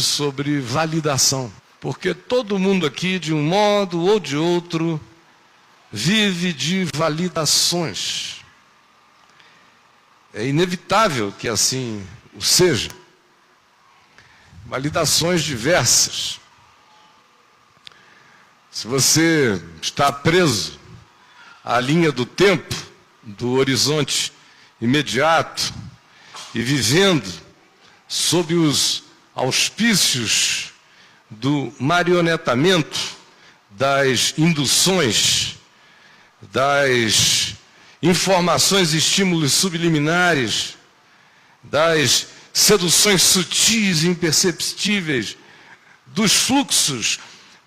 sobre validação, porque todo mundo aqui, de um modo ou de outro, vive de validações. É inevitável que assim o seja. Validações diversas. Se você está preso à linha do tempo, do horizonte imediato, e vivendo sob os auspícios do marionetamento, das induções, das informações e estímulos subliminares, das seduções sutis e imperceptíveis, dos fluxos,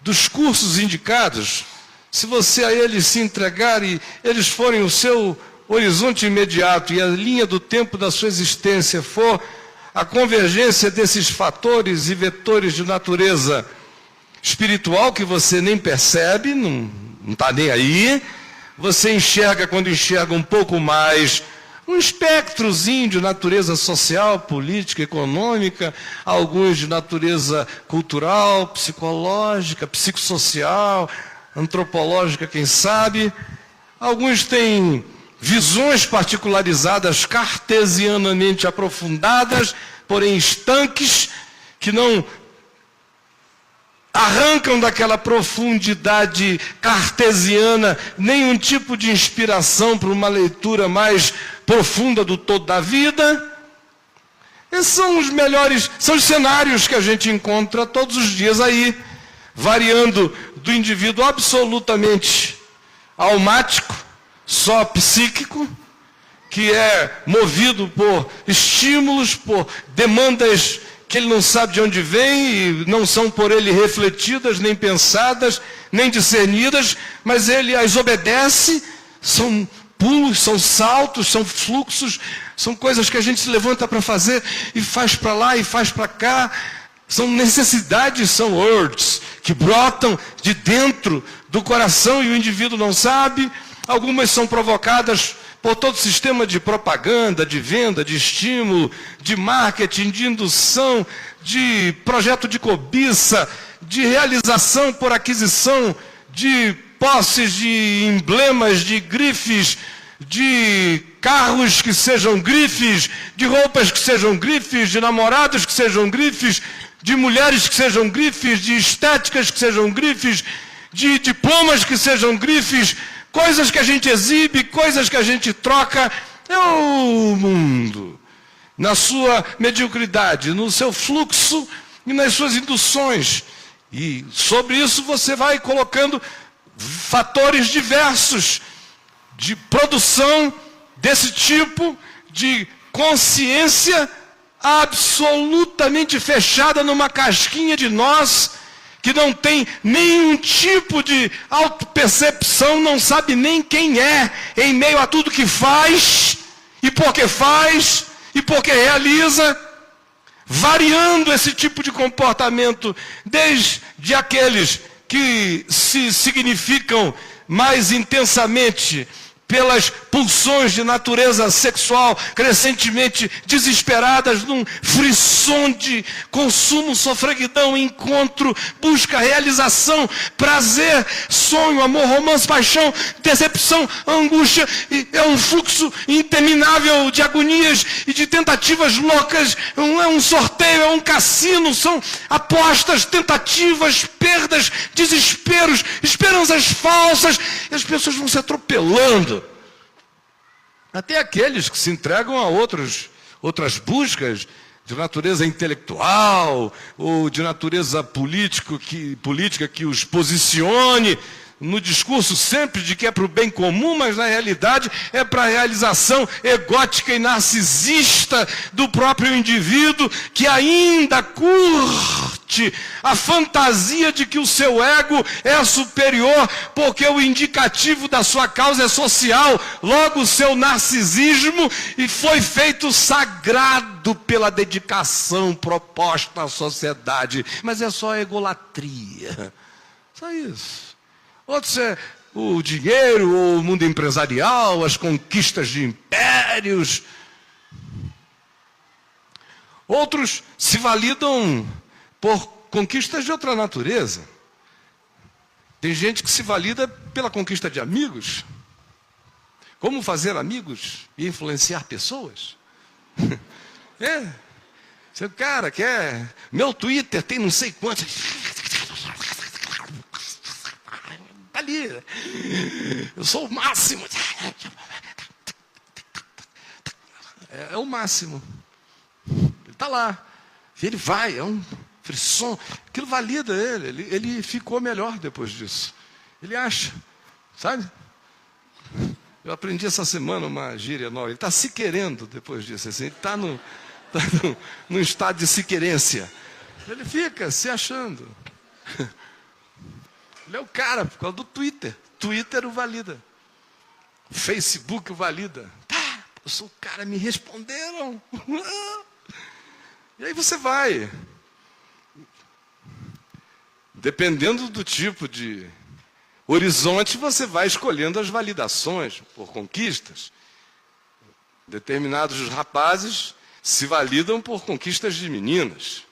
dos cursos indicados, se você a eles se entregar e eles forem o seu horizonte imediato e a linha do tempo da sua existência for a convergência desses fatores e vetores de natureza espiritual que você nem percebe, não está nem aí, você enxerga, quando enxerga um pouco mais, um espectrozinho de natureza social, política, econômica, alguns de natureza cultural, psicológica, psicossocial, antropológica, quem sabe. Alguns têm visões particularizadas, cartesianamente aprofundadas, porém estanques, que não arrancam daquela profundidade cartesiana nenhum tipo de inspiração para uma leitura mais profunda do todo da vida. Esses são os melhores, são os cenários que a gente encontra todos os dias aí, variando do indivíduo absolutamente almático, só psíquico, que é movido por estímulos, por demandas que ele não sabe de onde vem e não são por ele refletidas, nem pensadas, nem discernidas, mas ele as obedece. São pulos, são saltos, são fluxos, são coisas que a gente se levanta para fazer e faz para lá e faz para cá. São necessidades, são urges que brotam de dentro do coração e o indivíduo não sabe. Algumas são provocadas por todo o sistema de propaganda, de venda, de estímulo, de marketing, de indução, de projeto de cobiça, de realização por aquisição, de posses, de emblemas, de grifes, de carros que sejam grifes, de roupas que sejam grifes, de namorados que sejam grifes, de mulheres que sejam grifes, de estéticas que sejam grifes, de diplomas que sejam grifes, coisas que a gente exibe, coisas que a gente troca. É o mundo, na sua mediocridade, no seu fluxo e nas suas induções. E sobre isso você vai colocando fatores diversos de produção desse tipo de consciência absolutamente fechada numa casquinha de nós, que não tem nenhum tipo de autopercepção, não sabe nem quem é, em meio a tudo que faz, e porque realiza, variando esse tipo de comportamento, desde aqueles que se significam mais intensamente pelas pulsões de natureza sexual crescentemente desesperadas, num frisson de consumo, sofreguidão, encontro, busca, realização, prazer, sonho, amor, romance, paixão, decepção, angústia. E é um fluxo interminável de agonias e de tentativas loucas. É um sorteio, é um cassino, são apostas, tentativas, perdas, desesperos, esperanças falsas, e as pessoas vão se atropelando. Até aqueles que se entregam a outras buscas de natureza intelectual ou de natureza política que os posicione no discurso sempre de que é para o bem comum, mas na realidade é para a realização egótica e narcisista do próprio indivíduo, que ainda curte a fantasia de que o seu ego é superior, porque o indicativo da sua causa é social, logo o seu narcisismo e foi feito sagrado pela dedicação proposta à sociedade. Mas é só egolatria, só isso. Outros é o dinheiro, o mundo empresarial, as conquistas de impérios. Outros se validam por conquistas de outra natureza. Tem gente que se valida pela conquista de amigos. Como fazer amigos e influenciar pessoas? Seu cara quer... Meu Twitter tem não sei quantos... Ali. Eu sou o máximo. É o máximo. Ele está lá. Ele vai, é um frisson. Aquilo valida ele. Ele ficou melhor depois disso. Ele acha, sabe? Eu aprendi essa semana uma gíria nova. Ele está se querendo depois disso. Assim. Ele está num estado de se-querência. Ele fica se achando. Ele é o cara, por causa do Twitter. Twitter o valida. Facebook o valida. Tá, eu sou o cara, me responderam. E aí você vai. Dependendo do tipo de horizonte, você vai escolhendo as validações por conquistas. Determinados rapazes se validam por conquistas de meninas.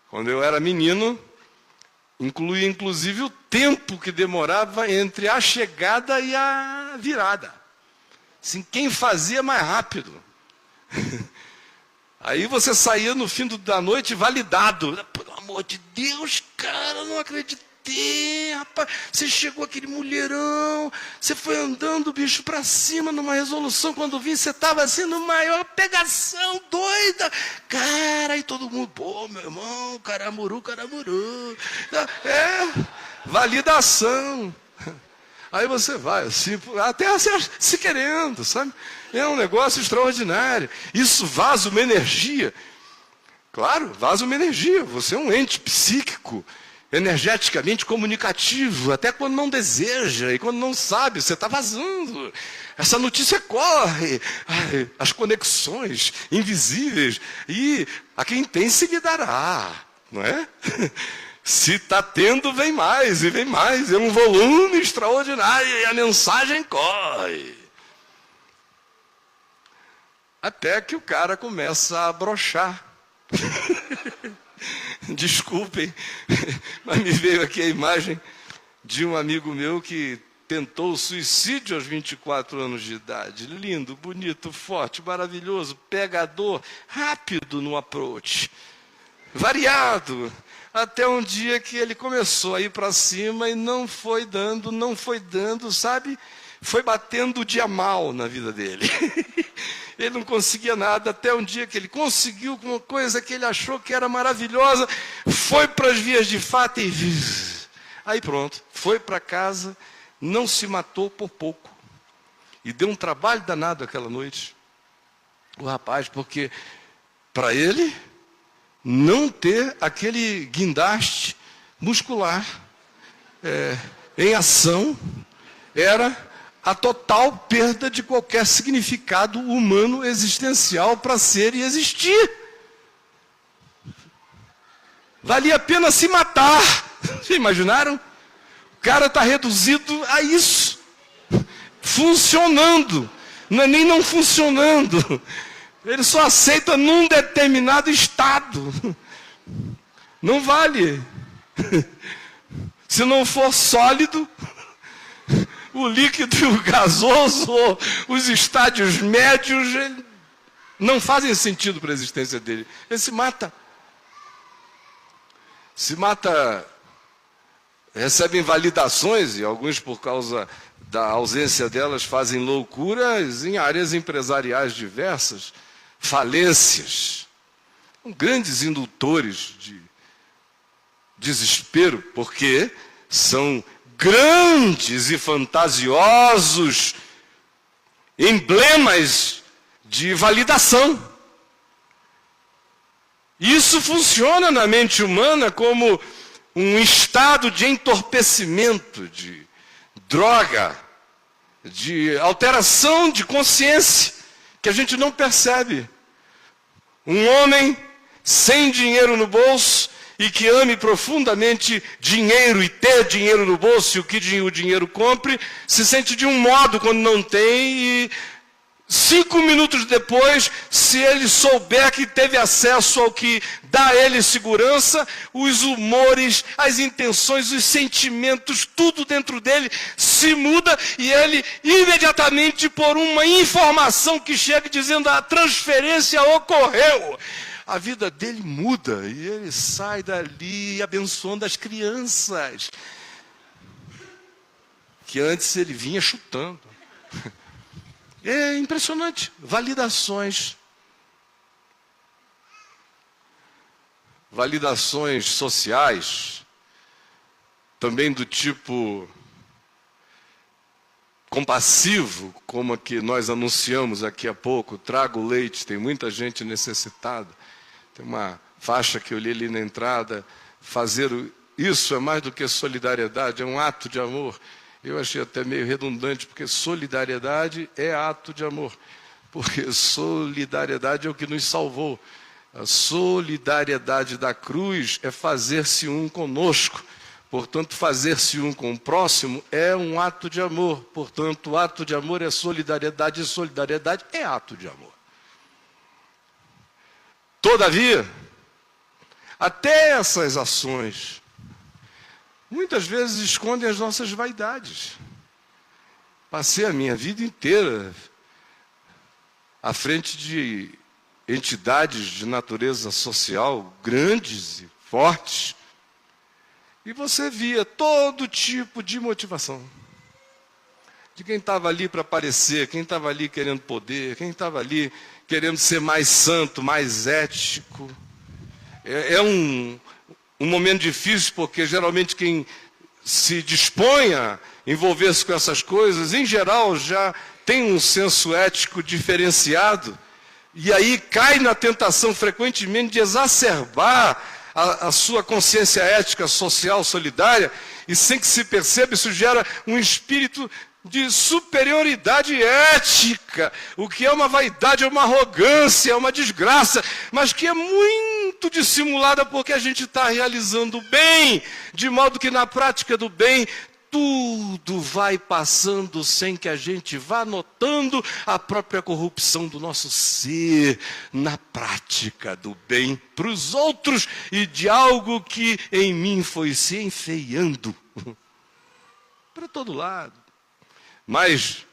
Quando eu era menino, incluía inclusive o tempo que demorava entre a chegada e a virada. Assim, quem fazia mais rápido. Aí você saía no fim da noite validado. Pelo amor de Deus, cara, não acreditei, rapaz. Você chegou aquele mulherão, você foi andando, bicho, pra cima numa resolução. Quando vi, você estava assim, no maior pegação, doida. Cara, e todo mundo, pô, meu irmão, caramuru. Validação. Aí você vai, assim, até se querendo, sabe? É um negócio extraordinário. Isso vaza uma energia. Claro, vaza uma energia. Você é um ente psíquico, energeticamente comunicativo, até quando não deseja e quando não sabe, você está vazando. Essa notícia corre. Ai, as conexões invisíveis. E a quem tem se lhe dará, não é? Se está tendo, vem mais e vem mais. É um volume extraordinário e a mensagem corre. Até que o cara começa a broxar. Desculpem, mas me veio aqui a imagem de um amigo meu que tentou o suicídio aos 24 anos de idade. Lindo, bonito, forte, maravilhoso, pegador, rápido no approach, variado. Até um dia que ele começou a ir para cima e não foi dando, sabe? Foi batendo o dia mal na vida dele. Ele não conseguia nada, até um dia que ele conseguiu uma coisa que ele achou que era maravilhosa, foi para as vias de fato e... Aí pronto, foi para casa, não se matou por pouco. E deu um trabalho danado aquela noite. O rapaz, porque para ele... não ter aquele guindaste muscular em ação era a total perda de qualquer significado humano existencial para ser e existir. Valia a pena se matar. Vocês imaginaram? O cara está reduzido a isso. Funcionando. Não é nem não funcionando. Ele só aceita num determinado estado. Não vale. Se não for sólido, o líquido e o gasoso, os estádios médios, não fazem sentido para a existência dele. Ele se mata. Se mata, recebem validações, e alguns por causa da ausência delas fazem loucuras em áreas empresariais diversas. Falências, grandes indutores de desespero, porque são grandes e fantasiosos emblemas de validação. Isso funciona na mente humana como um estado de entorpecimento, de droga, de alteração de consciência, que a gente não percebe. Um homem sem dinheiro no bolso e que ame profundamente dinheiro e ter dinheiro no bolso e o que o dinheiro compre, se sente de um modo quando não tem 5 minutos depois, se ele souber que teve acesso ao que dá a ele segurança, os humores, as intenções, os sentimentos, tudo dentro dele se muda e ele imediatamente, por uma informação que chega dizendo a transferência ocorreu, a vida dele muda e ele sai dali abençoando as crianças, que antes ele vinha chutando. É impressionante. Validações. Validações sociais, também do tipo compassivo, como a que nós anunciamos aqui a pouco, trago leite, tem muita gente necessitada. Tem uma faixa que eu li ali na entrada, fazer isso é mais do que solidariedade, é um ato de amor. Eu achei até meio redundante, porque solidariedade é ato de amor. Porque solidariedade é o que nos salvou. A solidariedade da cruz é fazer-se um conosco. Portanto, fazer-se um com o próximo é um ato de amor. Portanto, o ato de amor é solidariedade, e solidariedade é ato de amor. Todavia, até essas ações muitas vezes escondem as nossas vaidades. Passei a minha vida inteira à frente de entidades de natureza social grandes e fortes, e você via todo tipo de motivação. De quem estava ali para aparecer, quem estava ali querendo poder, quem estava ali querendo ser mais santo, mais ético. É um momento difícil, porque geralmente quem se dispõe a envolver-se com essas coisas, em geral, já tem um senso ético diferenciado, e aí cai na tentação frequentemente de exacerbar a sua consciência ética, social, solidária, e sem que se perceba, isso gera um espírito de superioridade ética, o que é uma vaidade, é uma arrogância, é uma desgraça, mas que é muito dissimulada porque a gente está realizando o bem, de modo que na prática do bem, tudo vai passando sem que a gente vá notando a própria corrupção do nosso ser, na prática do bem para os outros e de algo que em mim foi se enfeiando para todo lado. Mas,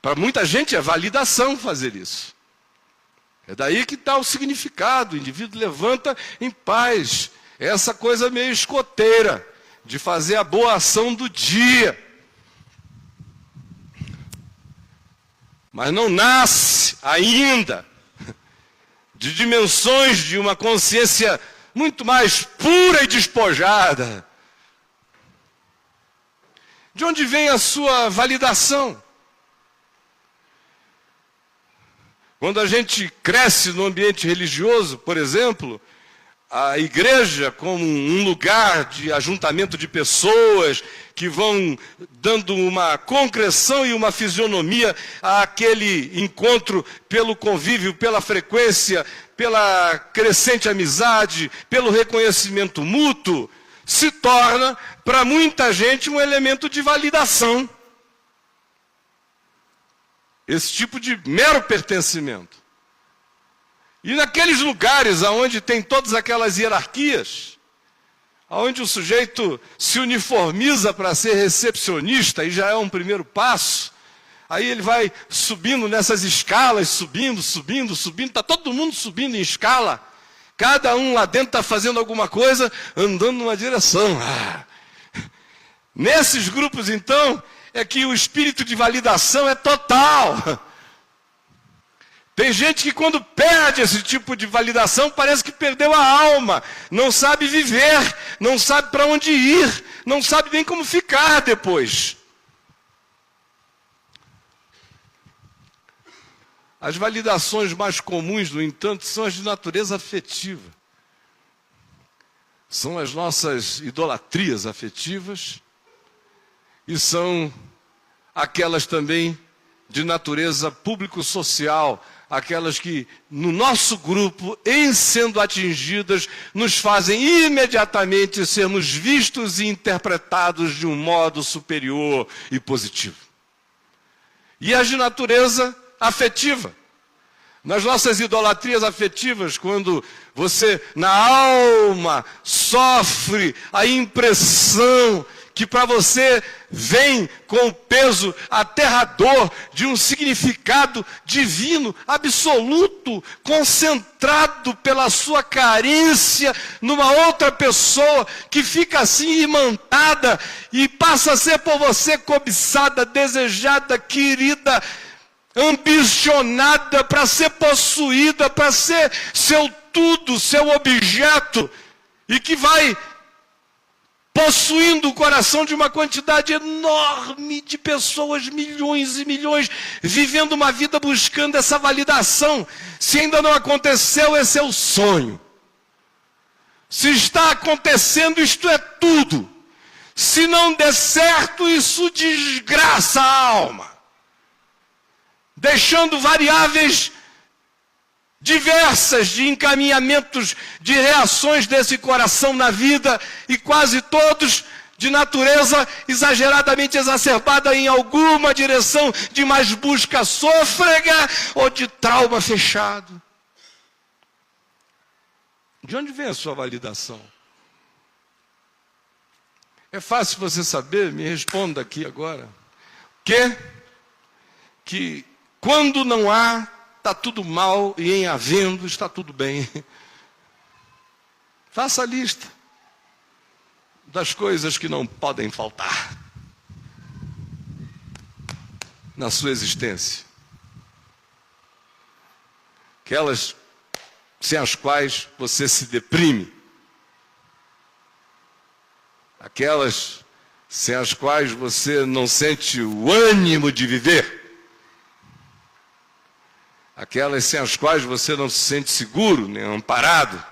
para muita gente, é validação fazer isso. É daí que está o significado. O indivíduo levanta em paz. É essa coisa meio escoteira, de fazer a boa ação do dia. Mas não nasce ainda de dimensões de uma consciência muito mais pura e despojada. De onde vem a sua validação? Quando a gente cresce no ambiente religioso, por exemplo, a igreja como um lugar de ajuntamento de pessoas que vão dando uma concreção e uma fisionomia àquele encontro pelo convívio, pela frequência, pela crescente amizade, pelo reconhecimento mútuo, se torna, para muita gente, um elemento de validação. Esse tipo de mero pertencimento. E naqueles lugares onde tem todas aquelas hierarquias, onde o sujeito se uniformiza para ser recepcionista, e já é um primeiro passo, aí ele vai subindo nessas escalas, subindo, está todo mundo subindo em escala, cada um lá dentro está fazendo alguma coisa, andando numa direção. Nesses grupos, então, é que o espírito de validação é total. Tem gente que quando perde esse tipo de validação, parece que perdeu a alma, não sabe viver, não sabe para onde ir, não sabe nem como ficar depois. As validações mais comuns, no entanto, são as de natureza afetiva. São as nossas idolatrias afetivas e são aquelas também de natureza público-social, aquelas que, no nosso grupo, em sendo atingidas, nos fazem imediatamente sermos vistos e interpretados de um modo superior e positivo. E as de natureza afetiva. Nas nossas idolatrias afetivas, quando você, na alma, sofre a impressão que para você vem com o peso aterrador de um significado divino, absoluto, concentrado pela sua carência numa outra pessoa que fica assim imantada e passa a ser por você cobiçada, desejada, querida, ambicionada para ser possuída, para ser seu tudo, seu objeto, e que vai possuindo o coração de uma quantidade enorme de pessoas, milhões e milhões, vivendo uma vida buscando essa validação. Se ainda não aconteceu, esse é o sonho. Se está acontecendo, isto é tudo. Se não der certo, isso desgraça a alma, deixando variáveis diversas de encaminhamentos, de reações desse coração na vida, e quase todos de natureza exageradamente exacerbada em alguma direção de mais busca sôfrega ou de trauma fechado. De onde vem a sua validação? É fácil você saber, me responda aqui agora. Que quando não há, está tudo mal, e em havendo está tudo bem. Faça a lista das coisas que não podem faltar na sua existência. Aquelas sem as quais você se deprime. Aquelas sem as quais você não sente o ânimo de viver. Aquelas sem as quais você não se sente seguro, nem amparado.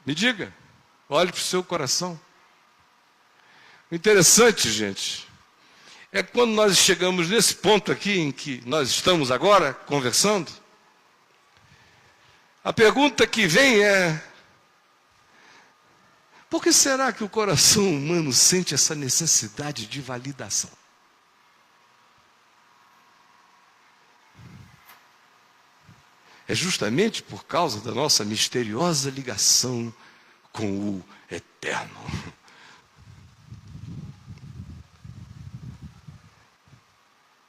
Me diga, olhe para o seu coração. O interessante, gente, é quando nós chegamos nesse ponto aqui em que nós estamos agora conversando, a pergunta que vem é: por que será que o coração humano sente essa necessidade de validação? É justamente por causa da nossa misteriosa ligação com o Eterno.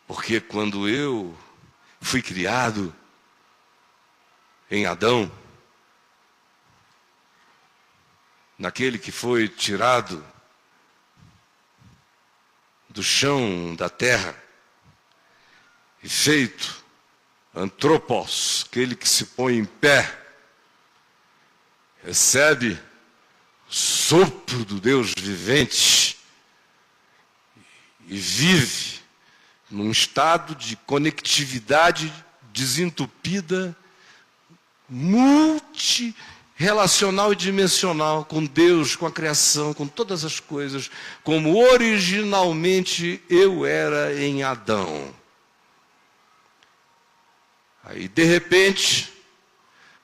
Porque quando eu fui criado em Adão, naquele que foi tirado do chão da terra e feito antropos, aquele que se põe em pé, recebe o sopro do Deus vivente e vive num estado de conectividade desentupida, multirrelacional e dimensional com Deus, com a criação, com todas as coisas, como originalmente eu era em Adão. Aí, de repente,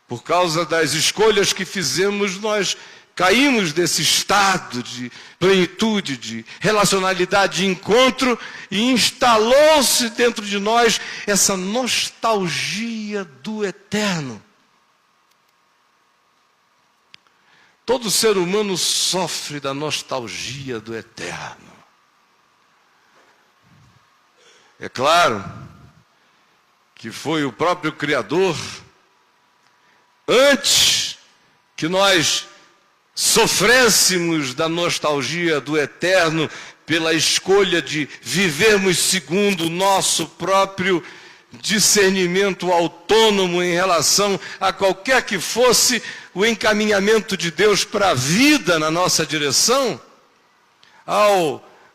por causa das escolhas que fizemos, nós caímos desse estado de plenitude, de relacionalidade, de encontro, e instalou-se dentro de nós essa nostalgia do eterno. Todo ser humano sofre da nostalgia do eterno. É claro que foi o próprio Criador, antes que nós sofrêssemos da nostalgia do eterno, pela escolha de vivermos segundo o nosso próprio discernimento autônomo em relação a qualquer que fosse o encaminhamento de Deus para a vida na nossa direção,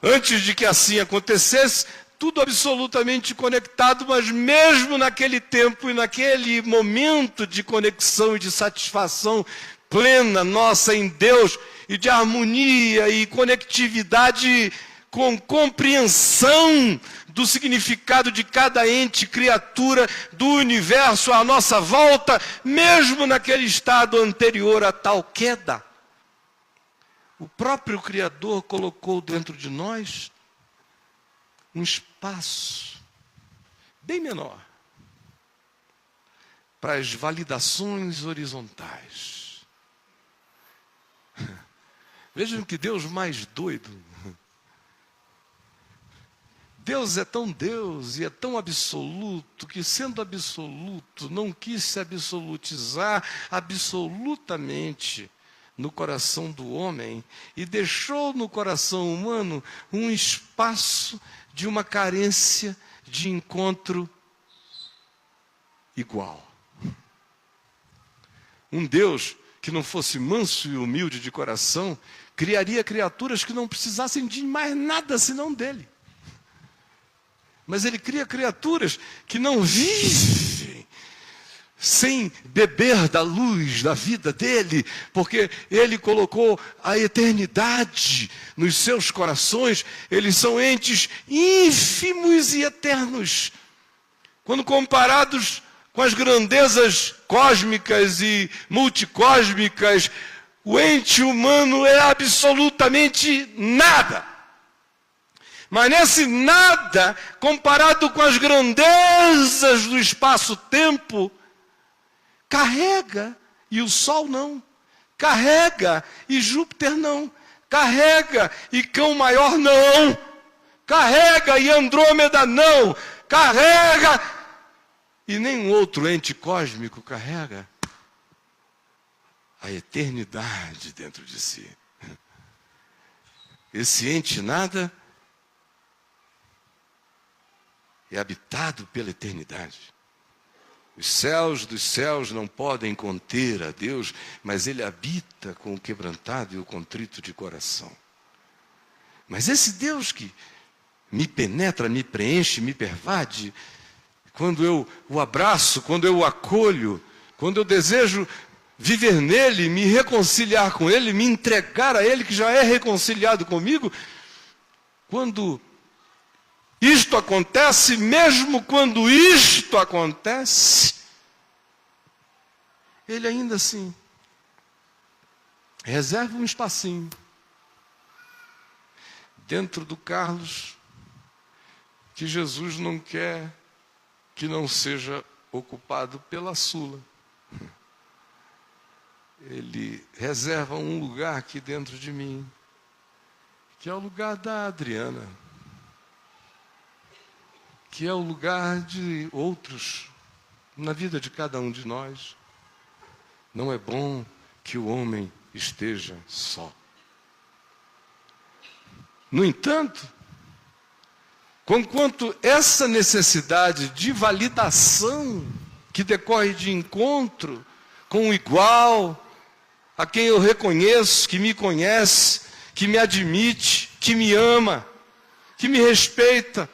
antes de que assim acontecesse, tudo absolutamente conectado, mas mesmo naquele tempo e naquele momento de conexão e de satisfação plena nossa em Deus, e de harmonia e conectividade com compreensão do significado de cada ente, criatura do universo à nossa volta, mesmo naquele estado anterior a tal queda, o próprio Criador colocou dentro de nós um espaço bem menor para as validações horizontais. Vejam que Deus mais doido. Deus é tão Deus e é tão absoluto que, sendo absoluto, não quis se absolutizar absolutamente no coração do homem e deixou no coração humano um espaço de uma carência de encontro igual. Um Deus que não fosse manso e humilde de coração, criaria criaturas que não precisassem de mais nada senão dele. Mas ele cria criaturas que não vivem sem beber da luz da vida dele, porque ele colocou a eternidade nos seus corações. Eles são entes ínfimos e eternos. Quando comparados com as grandezas cósmicas e multicósmicas, o ente humano é absolutamente nada. Mas nesse nada, comparado com as grandezas do espaço-tempo, carrega, e o Sol não. Carrega, e Júpiter não. Carrega, e Cão Maior não. Carrega, e Andrômeda não. Carrega, e nenhum outro ente cósmico carrega a eternidade dentro de si. Esse ente nada é habitado pela eternidade. Os céus dos céus não podem conter a Deus, mas Ele habita com o quebrantado e o contrito de coração. Mas esse Deus que me penetra, me preenche, me pervade, quando eu o abraço, quando eu o acolho, quando eu desejo viver nele, me reconciliar com ele, me entregar a ele que já é reconciliado comigo, quando isto acontece, mesmo quando isto acontece, ele ainda assim reserva um espacinho dentro do Carlos que Jesus não quer que não seja ocupado pela Sula. Ele reserva um lugar aqui dentro de mim, que é o lugar da Adriana, que é o lugar de outros na vida de cada um de nós. Não é bom que o homem esteja só. No entanto, conquanto essa necessidade de validação que decorre de encontro com o igual, a quem eu reconheço, que me conhece, que me admite, que me ama, que me respeita,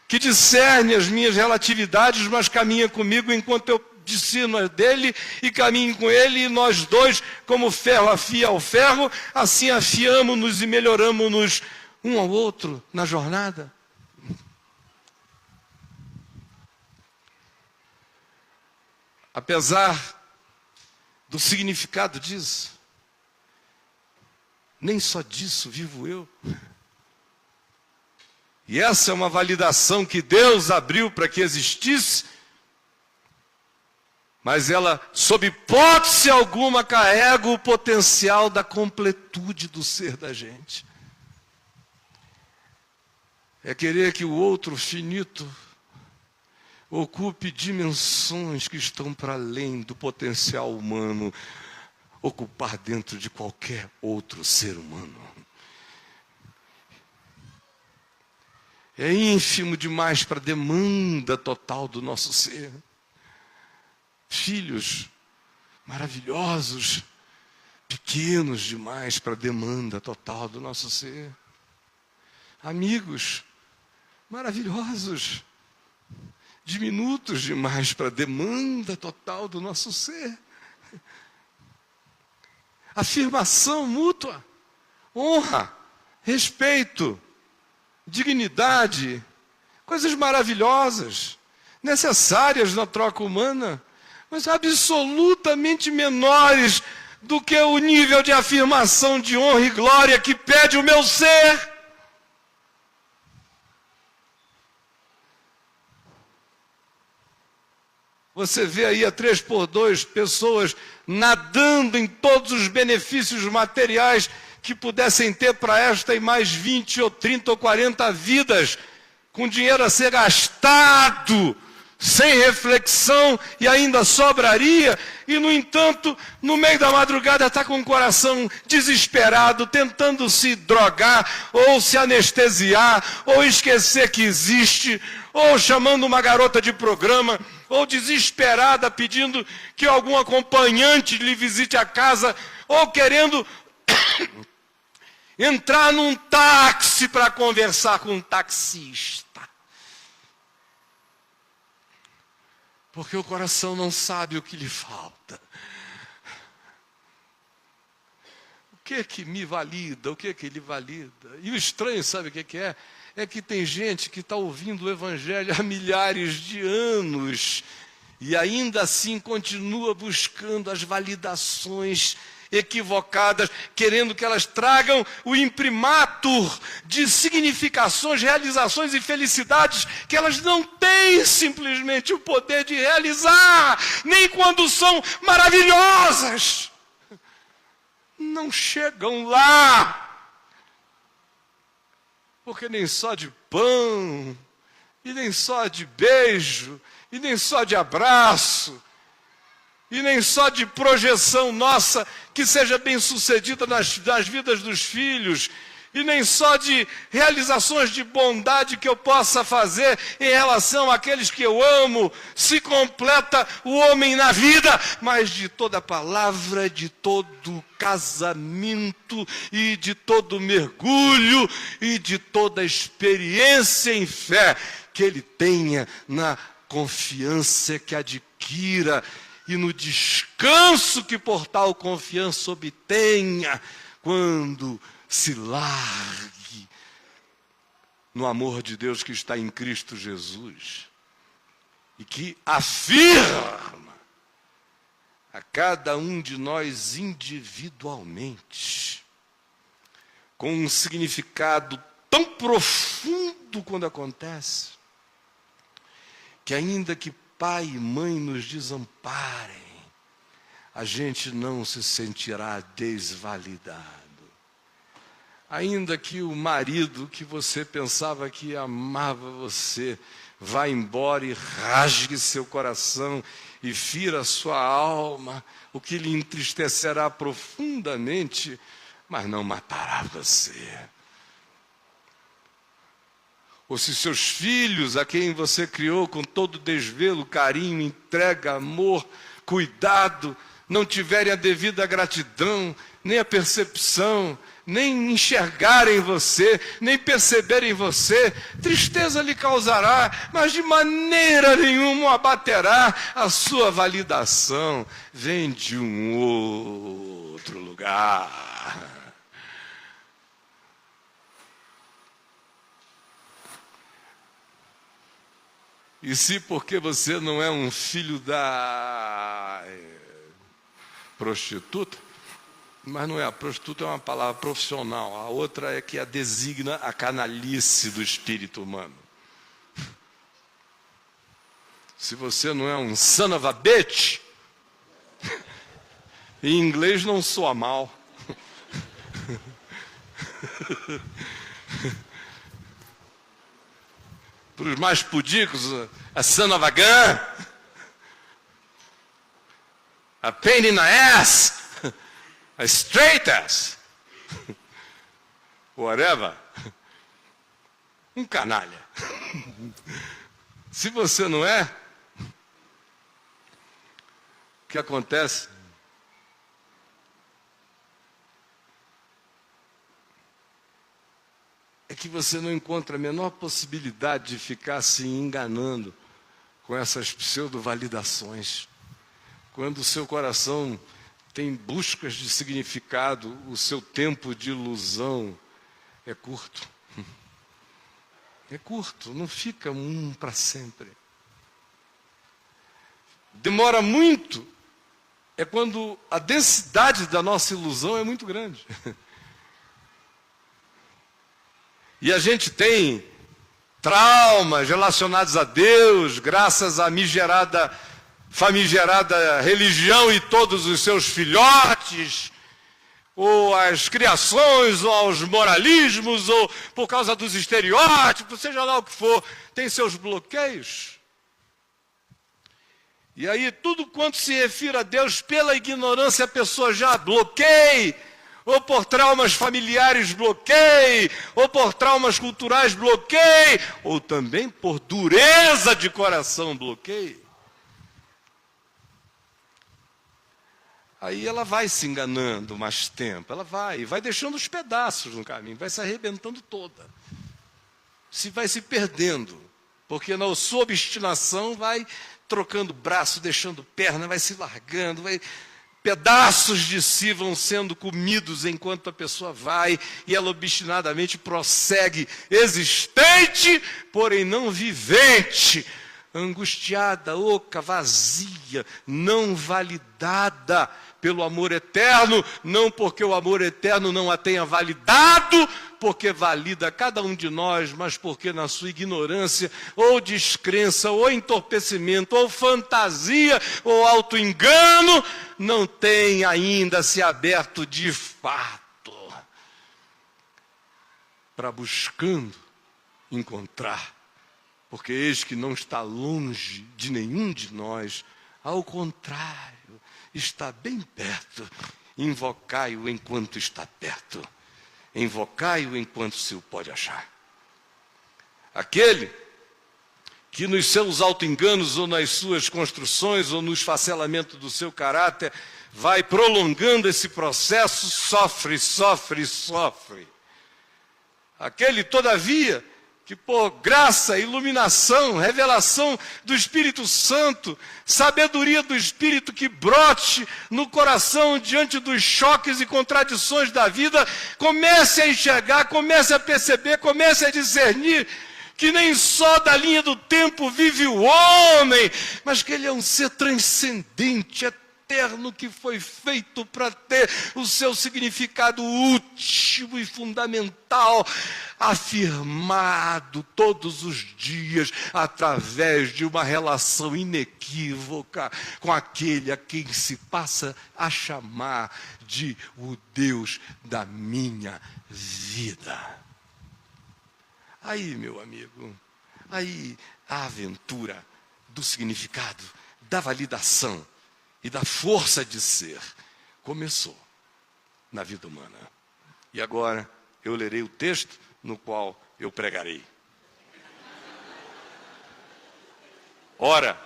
que discerne as minhas relatividades, mas caminha comigo enquanto eu discerno a dele e caminho com ele, e nós dois, como ferro afia ao ferro, assim afiamos-nos e melhoramos-nos um ao outro na jornada. Apesar do significado disso, nem só disso vivo eu. E essa é uma validação que Deus abriu para que existisse, mas ela, sob hipótese alguma, carrega o potencial da completude do ser da gente. É querer que o outro finito ocupe dimensões que estão para além do potencial humano ocupar dentro de qualquer outro ser humano. É ínfimo demais para a demanda total do nosso ser. Filhos maravilhosos, pequenos demais para a demanda total do nosso ser. Amigos maravilhosos, diminutos demais para a demanda total do nosso ser. Afirmação mútua, honra, respeito, dignidade, coisas maravilhosas, necessárias na troca humana, mas absolutamente menores do que o nível de afirmação de honra e glória que pede o meu ser. Você vê aí a 3x2 pessoas nadando em todos os benefícios materiais que pudessem ter para esta e mais 20 ou 30 ou 40 vidas, com dinheiro a ser gastado, sem reflexão, e ainda sobraria, e no entanto, no meio da madrugada está com o coração desesperado, tentando se drogar, ou se anestesiar, ou esquecer que existe, ou chamando uma garota de programa, ou desesperada pedindo que algum acompanhante lhe visite a casa, ou querendo entrar num táxi para conversar com um taxista. Porque o coração não sabe o que lhe falta. O que é que me valida? O que é que lhe valida? E o estranho, sabe o que é? É que tem gente que está ouvindo o Evangelho há milhares de anos e ainda assim continua buscando as validações equivocadas, querendo que elas tragam o imprimatur de significações, realizações e felicidades que elas não têm simplesmente o poder de realizar, nem quando são maravilhosas. Não chegam lá. Porque nem só de pão, e nem só de beijo, e nem só de abraço, e nem só de projeção nossa que seja bem sucedida nas vidas dos filhos, e nem só de realizações de bondade que eu possa fazer em relação àqueles que eu amo, se completa o homem na vida, mas de toda palavra, de todo casamento, e de todo mergulho, e de toda experiência em fé que ele tenha na confiança que adquira, e no descanso que por tal confiança obtenha, quando se largue no amor de Deus que está em Cristo Jesus, e que afirma a cada um de nós individualmente, com um significado tão profundo quando acontece, que ainda que pai e mãe nos desamparem, a gente não se sentirá desvalidado. Ainda que o marido que você pensava que amava você vá embora e rasgue seu coração e fira sua alma, o que lhe entristecerá profundamente, mas não matará você. Ou se seus filhos, a quem você criou com todo desvelo, carinho, entrega, amor, cuidado, não tiverem a devida gratidão, nem a percepção, nem enxergarem você, nem perceberem você, tristeza lhe causará, mas de maneira nenhuma abaterá a sua validação. Vem de um outro lugar. E se porque você não é um filho da prostituta, mas não é, a prostituta é uma palavra profissional, a outra é que a designa a canalice do espírito humano. Se você não é um son of a bitch, em inglês não soa mal. Para os mais pudicos, a son of a gun, a pain in the ass, a straight ass, whatever, um canalha. Se você não é, o que acontece? É que você não encontra a menor possibilidade de ficar se enganando com essas pseudo-validações. Quando o seu coração tem buscas de significado, o seu tempo de ilusão é curto. É curto, não fica para sempre. Demora muito, é quando a densidade da nossa ilusão é muito grande. E a gente tem traumas relacionados a Deus, graças à migerada famigerada religião e todos os seus filhotes, ou às criações, ou aos moralismos, ou por causa dos estereótipos, seja lá o que for, tem seus bloqueios. E aí tudo quanto se refere a Deus, pela ignorância a pessoa já bloqueia, ou por traumas familiares bloqueia, ou por traumas culturais bloqueia, ou também por dureza de coração bloqueia. Aí ela vai se enganando mais tempo, ela vai deixando os pedaços no caminho, vai se arrebentando toda. Vai se perdendo, porque na sua obstinação vai trocando braço, deixando perna, vai se largando, pedaços de si vão sendo comidos enquanto a pessoa vai, e ela obstinadamente prossegue, existente, porém não vivente, angustiada, oca, vazia, não validada pelo amor eterno, não porque o amor eterno não a tenha validado, porque valida cada um de nós, mas porque na sua ignorância, ou descrença, ou entorpecimento, ou fantasia, ou auto-engano, não tem ainda se aberto de fato para buscando encontrar. Porque eis que não está longe de nenhum de nós, ao contrário, está bem perto. Invocai-o enquanto está perto. Invocai-o enquanto se o pode achar. Aquele que nos seus auto-enganos, ou nas suas construções, ou no esfacelamento do seu caráter, vai prolongando esse processo, sofre. Aquele, todavia, que por graça, iluminação, revelação do Espírito Santo, sabedoria do Espírito que brote no coração diante dos choques e contradições da vida, comece a enxergar, comece a perceber, comece a discernir que nem só da linha do tempo vive o homem, mas que ele é um ser transcendente, eterno, que foi feito para ter o seu significado último e fundamental, afirmado todos os dias através de uma relação inequívoca com aquele a quem se passa a chamar de o Deus da minha vida. Aí, meu amigo, aí a aventura do significado, da validação e da força de ser começou na vida humana. E agora eu lerei o texto no qual eu pregarei. Ora,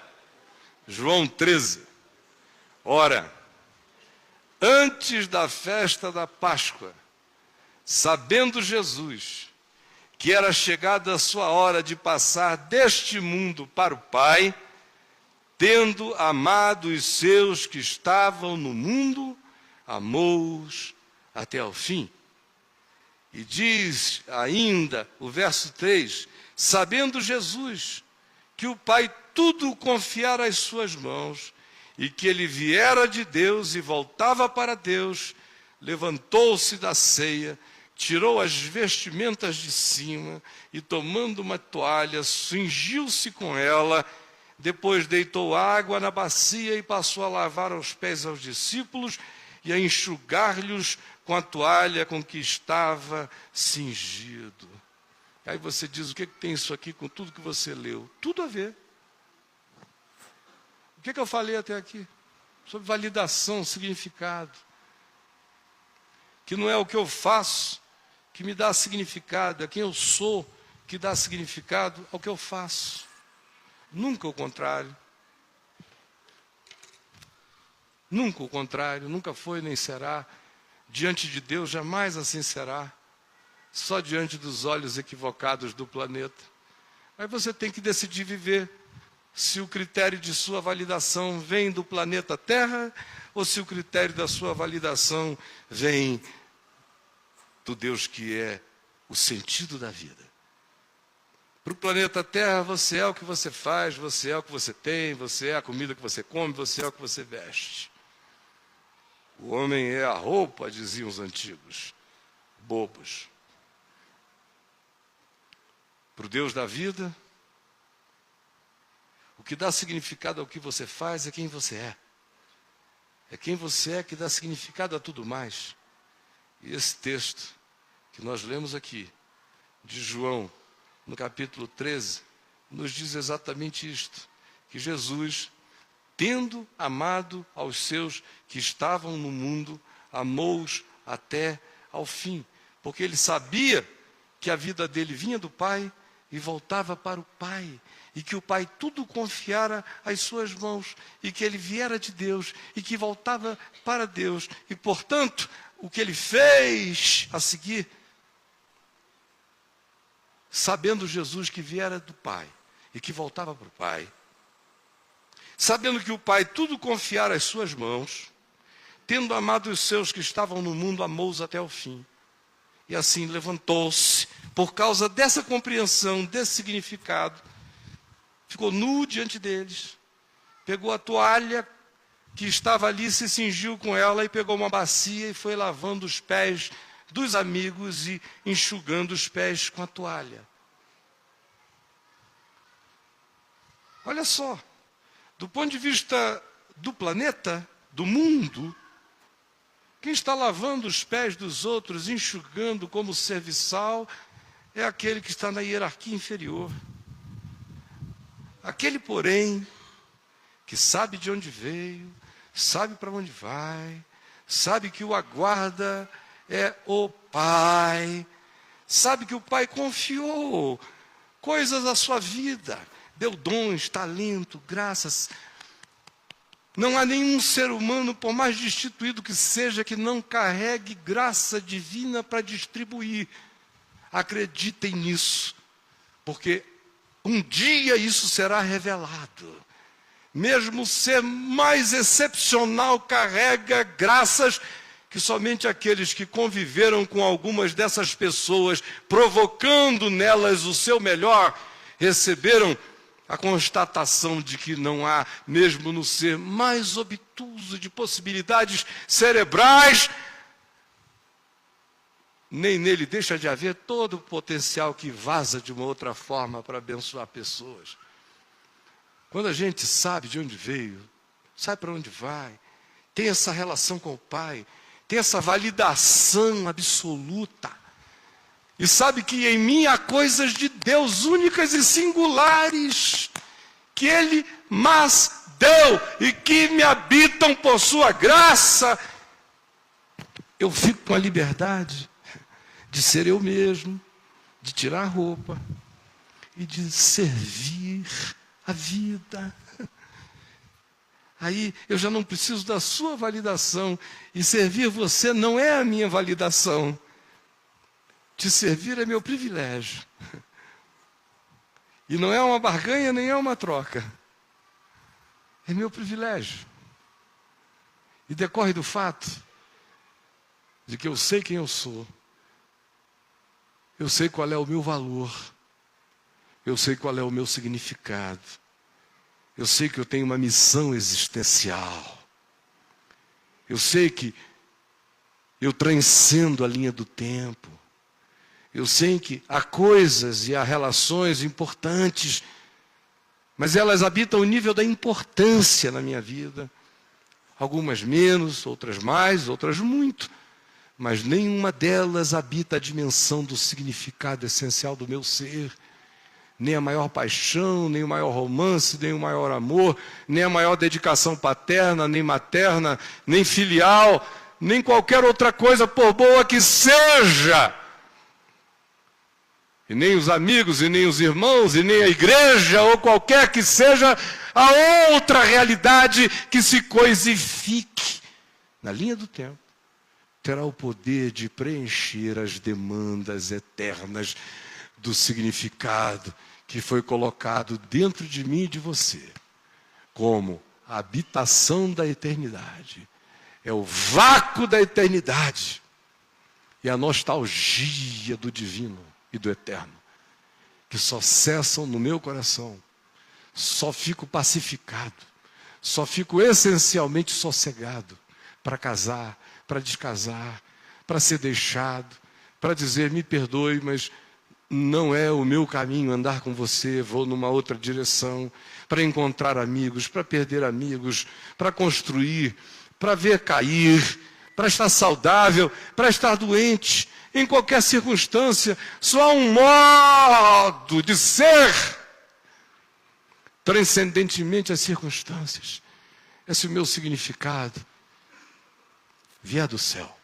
João 13, ora, antes da festa da Páscoa, sabendo Jesus que era chegada a sua hora de passar deste mundo para o Pai, tendo amado os seus que estavam no mundo, amou-os até ao fim. E diz ainda o verso 3, sabendo Jesus que o Pai tudo confiara às suas mãos, e que ele viera de Deus e voltava para Deus, levantou-se da ceia, tirou as vestimentas de cima e, tomando uma toalha, cingiu-se com ela, depois deitou água na bacia e passou a lavar os pés aos discípulos e a enxugar-lhes com a toalha com que estava cingido. Aí você diz, o que tem isso aqui com tudo que você leu? Tudo a ver. O que eu falei até aqui? Sobre validação, significado. Que não é o que eu faço que me dá significado, é quem eu sou que dá significado ao que eu faço. Nunca o contrário. Nunca o contrário, nunca foi nem será. Diante de Deus jamais assim será. Só diante dos olhos equivocados do planeta. Aí você tem que decidir viver se o critério de sua validação vem do planeta Terra ou se o critério da sua validação vem do Deus que é o sentido da vida. Para o planeta Terra, você é o que você faz, você é o que você tem, você é a comida que você come, você é o que você veste. O homem é a roupa, diziam os antigos, bobos. Para o Deus da vida, O que dá significado ao que você faz é quem você é. É quem você é que dá significado a tudo mais. E esse texto que nós lemos aqui, de João, no capítulo 13, nos diz exatamente isto, que Jesus, tendo amado aos seus que estavam no mundo, amou-os até ao fim, porque ele sabia que a vida dele vinha do Pai e voltava para o Pai, e que o Pai tudo confiara às suas mãos, e que ele viera de Deus, e que voltava para Deus, e portanto, o que ele fez a seguir, sabendo Jesus que viera do Pai, e que voltava para o Pai, sabendo que o Pai tudo confiara às suas mãos, tendo amado os seus que estavam no mundo, amou-os até o fim. E assim levantou-se, por causa dessa compreensão, desse significado, ficou nu diante deles, pegou a toalha que estava ali, se cingiu com ela e pegou uma bacia e foi lavando os pés dos amigos e enxugando os pés com a toalha. Olha só, do ponto de vista do planeta, do mundo, quem está lavando os pés dos outros, enxugando como serviçal, é aquele que está na hierarquia inferior. Aquele, porém, que sabe de onde veio, sabe para onde vai, sabe que o aguarda é o Pai, sabe que o Pai confiou coisas à sua vida, deu dons, talento, graças. Não há nenhum ser humano, por mais destituído que seja, que não carregue graça divina para distribuir. Acreditem nisso, porque um dia isso será revelado. Mesmo o ser mais excepcional carrega graças que somente aqueles que conviveram com algumas dessas pessoas, provocando nelas o seu melhor, receberam a constatação de que não há, mesmo no ser mais obtuso de possibilidades cerebrais, nem nele deixa de haver todo o potencial que vaza de uma outra forma para abençoar pessoas. Quando a gente sabe de onde veio, sabe para onde vai, tem essa relação com o Pai, tem essa validação absoluta, e sabe que em mim há coisas de Deus únicas e singulares, que Ele mas deu e que me habitam por sua graça, eu fico com a liberdade de ser eu mesmo, de tirar a roupa e de servir a vida. Aí eu já não preciso da sua validação, e servir você não é a minha validação. Te servir é meu privilégio. E não é uma barganha, nem é uma troca. É meu privilégio. E decorre do fato de que eu sei quem eu sou. Eu sei qual é o meu valor. Eu sei qual é o meu significado. Eu sei que eu tenho uma missão existencial. Eu sei que eu transcendo a linha do tempo. Eu sei que há coisas e há relações importantes, mas elas habitam o nível da importância na minha vida. Algumas menos, outras mais, outras muito. Mas nenhuma delas habita a dimensão do significado essencial do meu ser. Nem a maior paixão, nem o maior romance, nem o maior amor, nem a maior dedicação paterna, nem materna, nem filial, nem qualquer outra coisa, por boa que seja. E nem os amigos, e nem os irmãos, e nem a igreja, ou qualquer que seja a outra realidade que se coisifique na linha do tempo, terá o poder de preencher as demandas eternas do significado que foi colocado dentro de mim e de você, como a habitação da eternidade. É o vácuo da eternidade e a nostalgia do divino e do eterno, que só cessam no meu coração. Só fico pacificado, só fico essencialmente sossegado para casar, para descasar, para ser deixado, para dizer, me perdoe, mas não é o meu caminho andar com você, vou numa outra direção. para encontrar amigos, para perder amigos, para construir, para ver cair, para estar saudável, para estar doente, em qualquer circunstância. Só há um modo de ser, transcendentemente as circunstâncias. Esse é o meu significado. Vier do céu,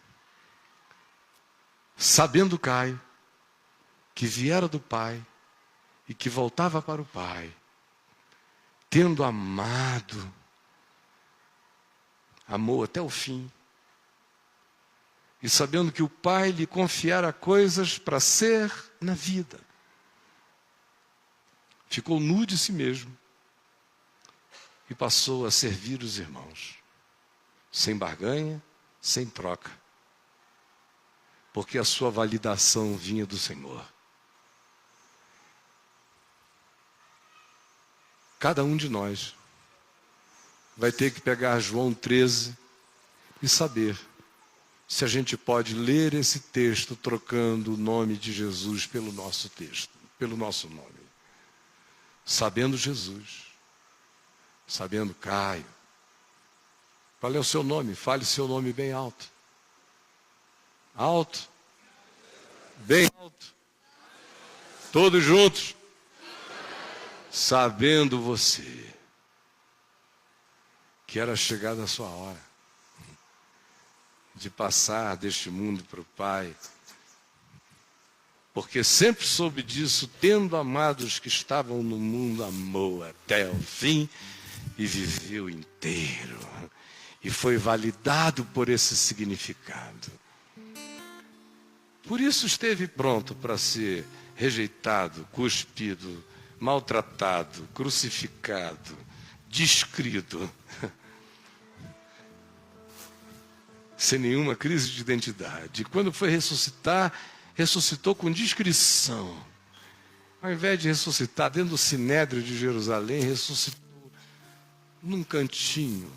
sabendo Caio que viera do Pai e que voltava para o Pai, tendo amado, amou até o fim, e sabendo que o Pai lhe confiara coisas para ser na vida, ficou nu de si mesmo e passou a servir os irmãos, sem barganha, sem troca, porque a sua validação vinha do Senhor. Cada um de nós vai ter que pegar João 13 e saber se a gente pode ler esse texto trocando o nome de Jesus pelo nosso texto, pelo nosso nome. Sabendo Jesus, sabendo Caio. Qual é o seu nome? Fale seu nome bem alto. Alto. Bem alto. Todos juntos. Sabendo você que era chegada a sua hora de passar deste mundo para o Pai, porque sempre soube disso, tendo amado os que estavam no mundo, amou até o fim e viveu inteiro, e foi validado por esse significado. Por isso esteve pronto para ser rejeitado, cuspido, maltratado, crucificado, descrido, sem nenhuma crise de identidade. E quando foi ressuscitar, ressuscitou com discrição. Ao invés de ressuscitar dentro do Sinédrio de Jerusalém, ressuscitou num cantinho.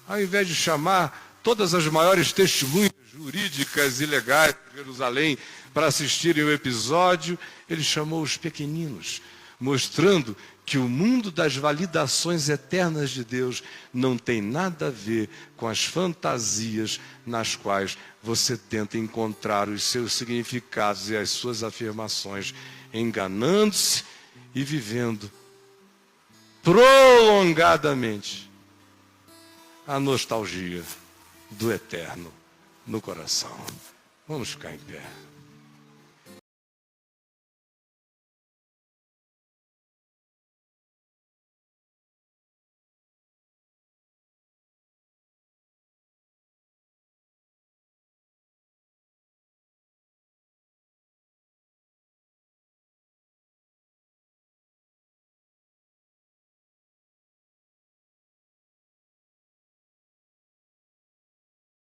Ao invés de chamar todas as maiores testemunhas jurídicas e legais de Jerusalém para assistirem o episódio, ele chamou os pequeninos, mostrando que o mundo das validações eternas de Deus não tem nada a ver com as fantasias nas quais você tenta encontrar os seus significados e as suas afirmações, enganando-se e vivendo prolongadamente a nostalgia do eterno no coração. Vamos ficar em pé.